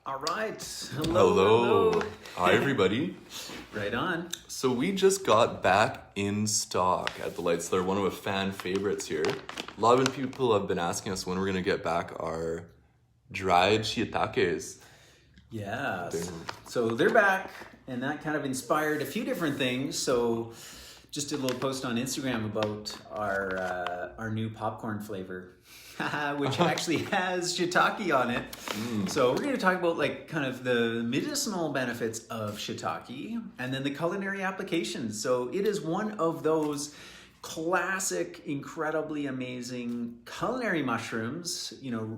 All right. Hello. Hi, everybody. Right on. So we just got back in stock at the Lights. They're one of the fan favorites here. A lot of people have been asking us when we're going to get back our dried shiitakes. Yeah. So they're back, and that kind of inspired a few different things. So just did a little post on Instagram about our new popcorn flavor, which actually has shiitake on it. So we're going to talk about like kind of the medicinal benefits of shiitake and then the culinary applications. So it is one of those classic, incredibly amazing culinary mushrooms,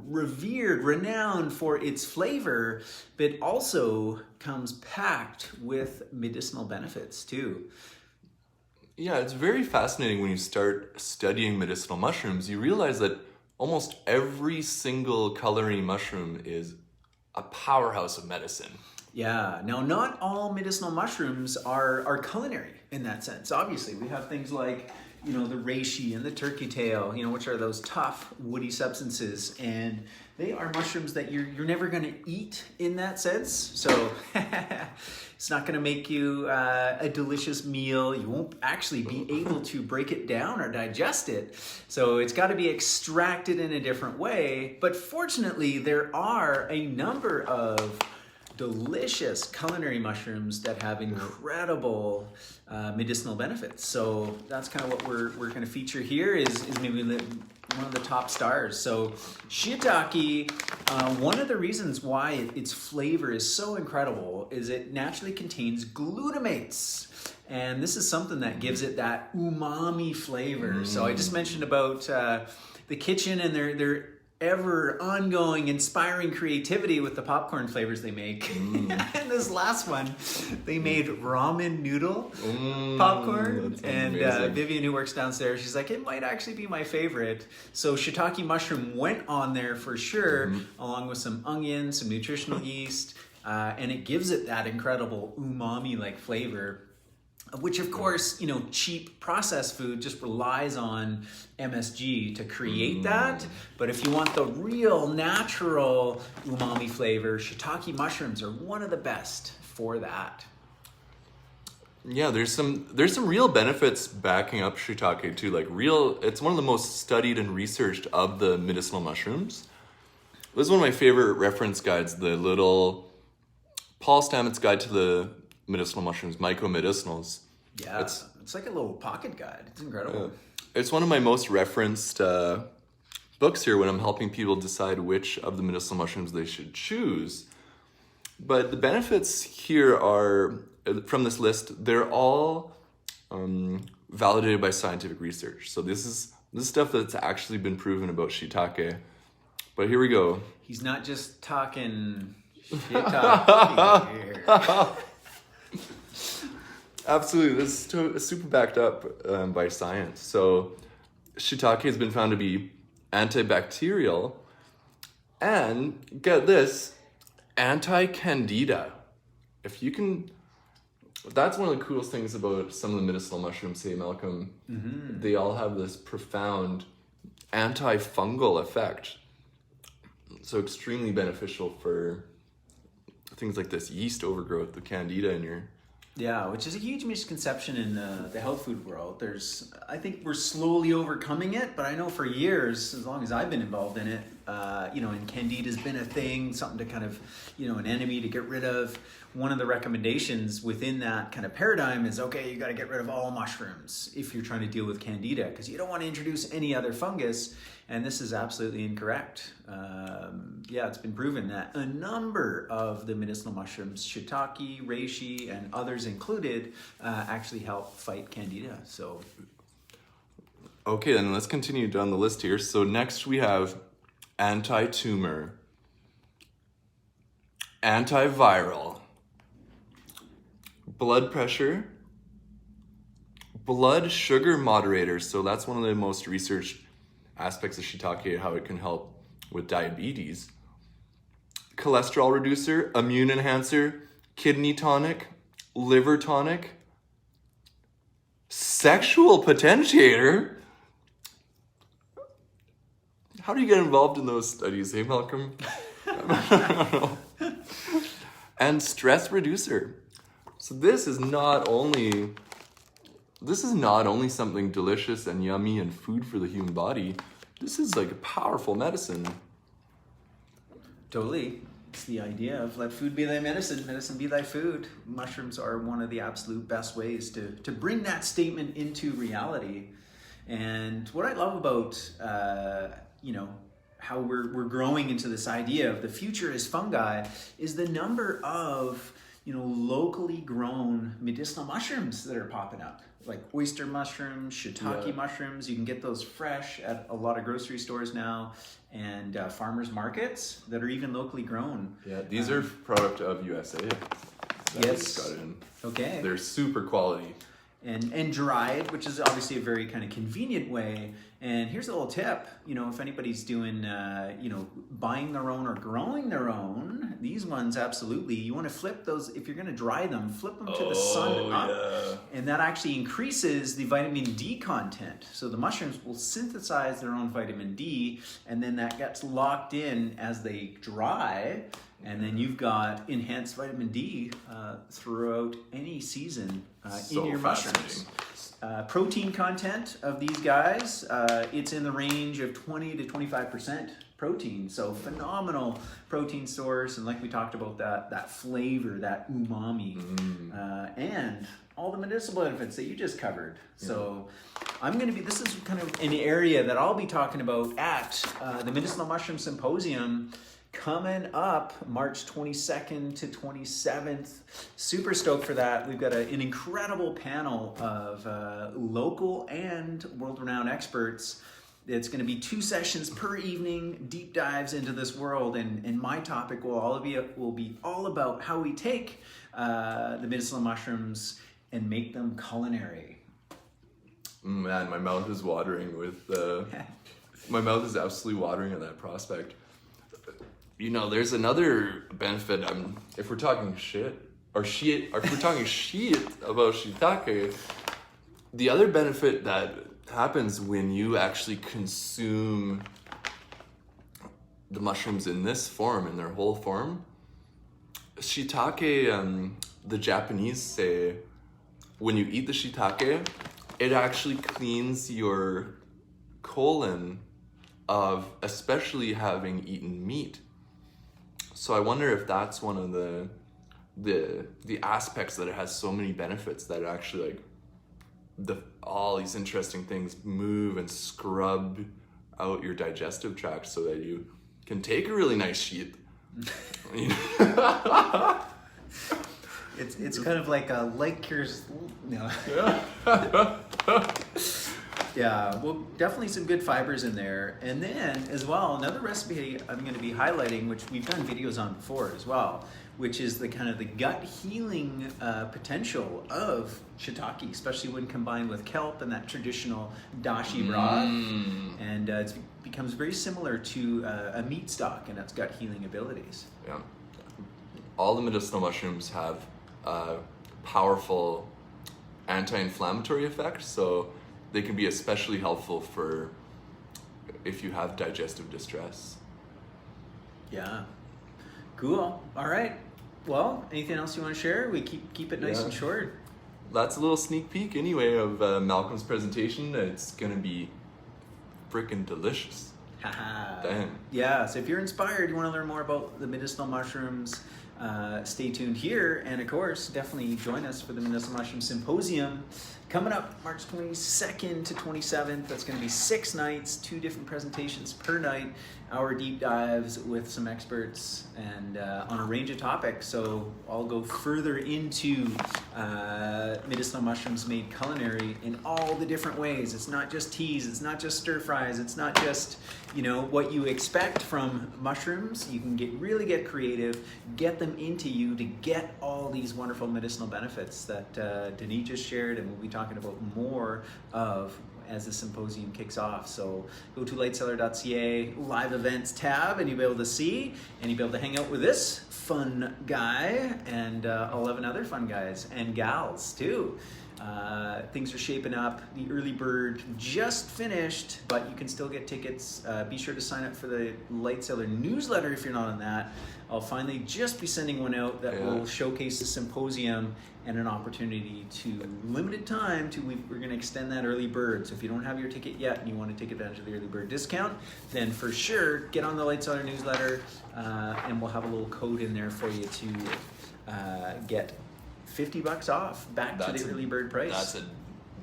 revered, renowned for its flavor, but also comes packed with medicinal benefits too. Yeah, it's very fascinating when you start studying medicinal mushrooms. You realize that almost every single culinary mushroom is a powerhouse of medicine. Yeah. Now, not all medicinal mushrooms are culinary in that sense. Obviously, we have things like, the reishi and the turkey tail, which are those tough, woody substances. And they are mushrooms that you're never going to eat in that sense. So it's not going to make you a delicious meal. You won't actually be able to break it down or digest it. So it's got to be extracted in a different way. But fortunately, there are a number of delicious culinary mushrooms that have incredible medicinal benefits. So that's kind of what we're going to feature here is maybe one of the top stars. So shiitake, one of the reasons why its flavor is so incredible is it naturally contains glutamates. And this is something that gives it that umami flavor. So I just mentioned about the kitchen and their ever ongoing inspiring creativity with the popcorn flavors they make. And this last one, they made ramen noodle popcorn. And Vivian, who works downstairs, she's like, it might actually be my favorite. So shiitake mushroom went on there for sure, along with some onion, some nutritional yeast, and it gives it that incredible umami-like flavor, which of course, cheap processed food just relies on MSG to create that. But if you want the real natural umami flavor, shiitake mushrooms are one of the best for that. Yeah, there's some real benefits backing up shiitake too. It's one of the most studied and researched of the medicinal mushrooms. This is one of my favorite reference guides, the little Paul Stamets guide to the medicinal mushrooms, Medicinals. Yeah, it's like a little pocket guide. It's incredible. It's one of my most referenced books here when I'm helping people decide which of the medicinal mushrooms they should choose. But the benefits here are, from this list, they're all validated by scientific research. So this is stuff that's actually been proven about shiitake. But here we go. He's not just talking shiitake here. Absolutely, this is super backed up by science. So shiitake has been found to be antibacterial and, get this, anti-candida. That's one of the coolest things about some of the medicinal mushrooms, say, Malcolm. They all have this profound antifungal effect. So extremely beneficial for things like this yeast overgrowth, the candida in your... Yeah, which is a huge misconception in the health food world. I think we're slowly overcoming it, but I know for years, as long as I've been involved in it, and candida's been a thing, something to kind of, an enemy to get rid of. One of the recommendations within that kind of paradigm is, okay, you got to get rid of all mushrooms if you're trying to deal with candida, because you don't want to introduce any other fungus. And this is absolutely incorrect. It's been proven that a number of the medicinal mushrooms, shiitake, reishi, and others included, actually help fight candida. So, okay, then let's continue down the list here. So next we have anti-tumor, antiviral, blood pressure, blood sugar moderator. So that's one of the most researched aspects of shiitake, how it can help with diabetes. Cholesterol reducer, immune enhancer, kidney tonic, liver tonic, sexual potentiator. How do you get involved in those studies, hey Malcolm? I don't know. and stress reducer. So this is not only something delicious and yummy and food for the human body. This is like a powerful medicine. Totally. It's the idea of let food be thy medicine, medicine be thy food. Mushrooms are one of the absolute best ways to bring that statement into reality. And what I love about, how we're growing into this idea of the future is fungi is the number of, locally grown medicinal mushrooms that are popping up. Like oyster mushrooms, shiitake mushrooms. You can get those fresh at a lot of grocery stores now, and farmers markets that are even locally grown. Yeah, these are product of USA. Yes. Got in. Okay. They're super quality. And dried, which is obviously a very kind of convenient way. And here's a little tip, if anybody's doing, buying their own or growing their own, these ones, absolutely. You want to flip those, if you're going to dry them, flip them to the sun up. Yeah. And that actually increases the vitamin D content. So the mushrooms will synthesize their own vitamin D, and then that gets locked in as they dry. And then you've got enhanced vitamin D throughout any season in your mushrooms. Protein content of these guys, it's in the range of 20 to 25% protein. So phenomenal protein source. And like we talked about, that flavor, that umami, and all the medicinal benefits that you just covered. Yeah. So this is kind of an area that I'll be talking about at the Medicinal Mushroom Symposium coming up March 22nd to 27th. Super stoked for that. We've got an incredible panel of local and world-renowned experts. It's going to be 2 sessions per evening, deep dives into this world, and my topic will be all about how we take the medicinal mushrooms and make them culinary. Man, my mouth is watering my mouth is absolutely watering at that prospect. There's another benefit. If we're talking shit about shiitake, the other benefit that happens when you actually consume the mushrooms in this form, in their whole form, shiitake, the Japanese say, when you eat the shiitake, it actually cleans your colon of especially having eaten meat. So I wonder if that's one of the aspects that it has so many benefits, that it actually all these interesting things move and scrub out your digestive tract so that you can take a really nice shit. It's kind of like a light cures. No. Yeah, well, definitely some good fibers in there. And then, as well, another recipe I'm going to be highlighting, which we've done videos on before as well, which is the kind of the gut healing potential of shiitake, especially when combined with kelp and that traditional dashi broth. And it becomes very similar to a meat stock and its gut healing abilities. Yeah. All the medicinal mushrooms have powerful anti-inflammatory effects, so they can be especially helpful for if you have digestive distress. Yeah. Cool. All right. Well, anything else you want to share? We keep it nice and short. That's a little sneak peek anyway of Malcolm's presentation. It's going to be freaking delicious. Damn. Yeah, so if you're inspired, you want to learn more about the medicinal mushrooms, stay tuned here. And of course, definitely join us for the Medicinal Mushroom Symposium coming up March 22nd to 27th. That's going to be 6 nights, 2 different presentations per night, our deep dives with some experts and on a range of topics. So I'll go further into medicinal mushrooms made culinary in all the different ways. It's not just teas, it's not just stir fries, it's not just what you expect from mushrooms. You can really get creative, get them into you to get all these wonderful medicinal benefits that Denis just shared, and we'll be talking about more of as the symposium kicks off. So go to lightseller.ca live events tab, and you'll be able to see, and you'll be able to hang out with this fun guy and 11 other fun guys and gals too. Things are shaping up. The early bird just finished, but you can still get tickets. Be sure to sign up for the Light Cellar newsletter if you're not on that. I'll finally just be sending one out that will showcase the symposium and an opportunity to limited time to we're going to extend that early bird. So if you don't have your ticket yet and you want to take advantage of the early bird discount, then for sure get on the Light Cellar newsletter, and we'll have a little code in there for you to get $50 off back to the early bird price. That's a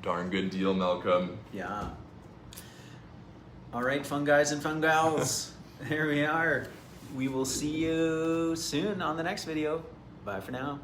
darn good deal, Malcolm. Yeah. All right, fun guys and fun gals. There we are. We will see you soon on the next video. Bye for now.